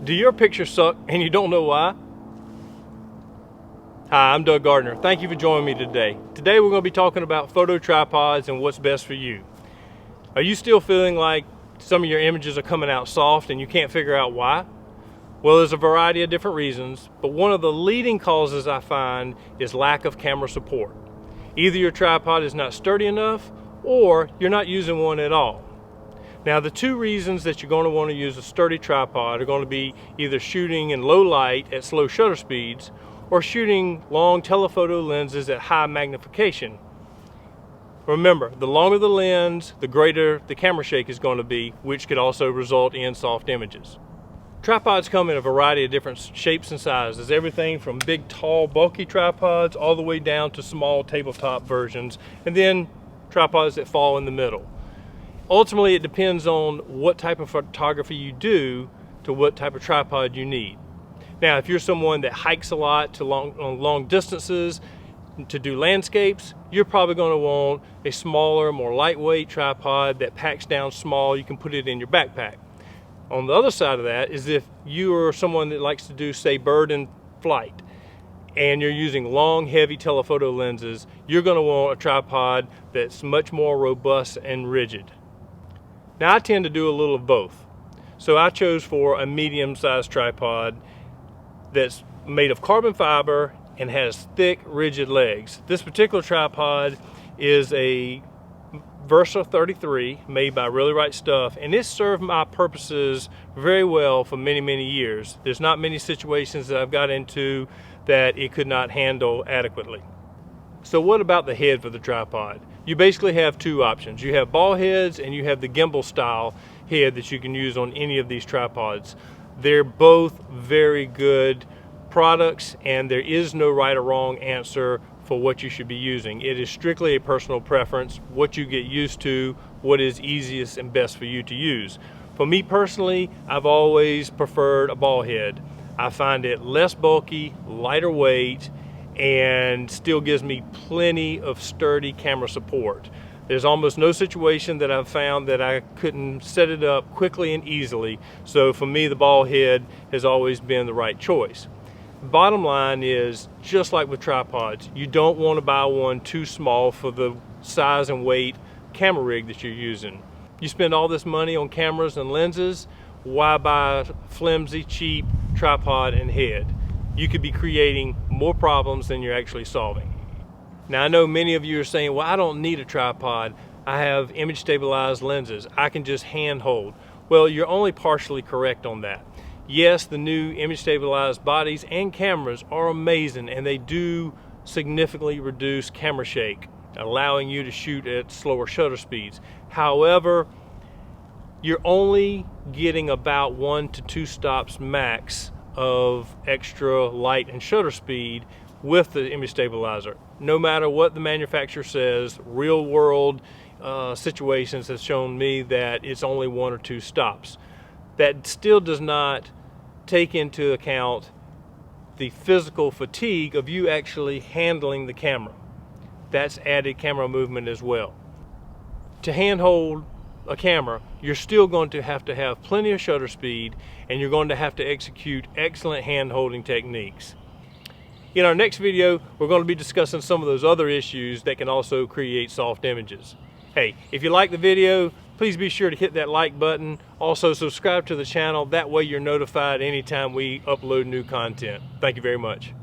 Do your pictures suck and you don't know why? Hi, I'm Doug Gardner. Thank you for joining me today. Today we're going to be talking about photo tripods and what's best for you. Are you still feeling like some of your images are coming out soft and you can't figure out why? Well, there's a variety of different reasons, but one of the leading causes I find is lack of camera support. Either your tripod is not sturdy enough or you're not using one at all. Now, the two reasons that you're going to want to use a sturdy tripod are going to be either shooting in low light at slow shutter speeds or shooting long telephoto lenses at high magnification. Remember, the longer the lens, the greater the camera shake is going to be, which could also result in soft images. Tripods come in a variety of different shapes and sizes, everything from big, tall, bulky tripods all the way down to small tabletop versions, and then tripods that fall in the middle. Ultimately, it depends on what type of photography you do to what type of tripod you need. Now, if you're someone that hikes a lot to long distances to do landscapes, you're probably going to want a smaller, more lightweight tripod that packs down small. You can put it in your backpack. On the other side of that is if you are someone that likes to do, say, bird in flight, and you're using long, heavy telephoto lenses, you're going to want a tripod that's much more robust and rigid. Now, I tend to do a little of both. So I chose for a medium-sized tripod that's made of carbon fiber and has thick, rigid legs. This particular tripod is a Versa 33 made by Really Right Stuff, and it served my purposes very well for many, many years. There's not many situations that I've got into that it could not handle adequately. So what about the head for the tripod? You basically have two options. You have ball heads and you have the gimbal style head that you can use on any of these tripods. They're both very good products and there is no right or wrong answer for what you should be using. It is strictly a personal preference, what you get used to, what is easiest and best for you to use. For me personally, I've always preferred a ball head. I find it less bulky, lighter weight, and still gives me plenty of sturdy camera support. There's almost no situation that I've found that I couldn't set it up quickly and easily. So for me, the ball head has always been the right choice. Bottom line is, just like with tripods, you don't want to buy one too small for the size and weight camera rig that you're using. You spend all this money on cameras and lenses, why buy a flimsy, cheap tripod and head? You could be creating more problems than you're actually solving. Now, I know many of you are saying, well, I don't need a tripod. I have image stabilized lenses. I can just hand hold. Well, you're only partially correct on that. Yes, the new image stabilized bodies and cameras are amazing and they do significantly reduce camera shake, allowing you to shoot at slower shutter speeds. However, you're only getting about 1 to 2 stops max of extra light and shutter speed with the image stabilizer. No matter what the manufacturer says, real world situations have shown me that it's only 1 or 2 stops. That still does not take into account the physical fatigue of you actually handling the camera. That's added camera movement as well. To handhold a camera, you're still going to have plenty of shutter speed and you're going to have to execute excellent hand-holding techniques. In our next video, we're going to be discussing some of those other issues that can also create soft images. Hey, if you like the video, please be sure to hit that like button. Also subscribe to the channel, that way you're notified anytime we upload new content. Thank you very much.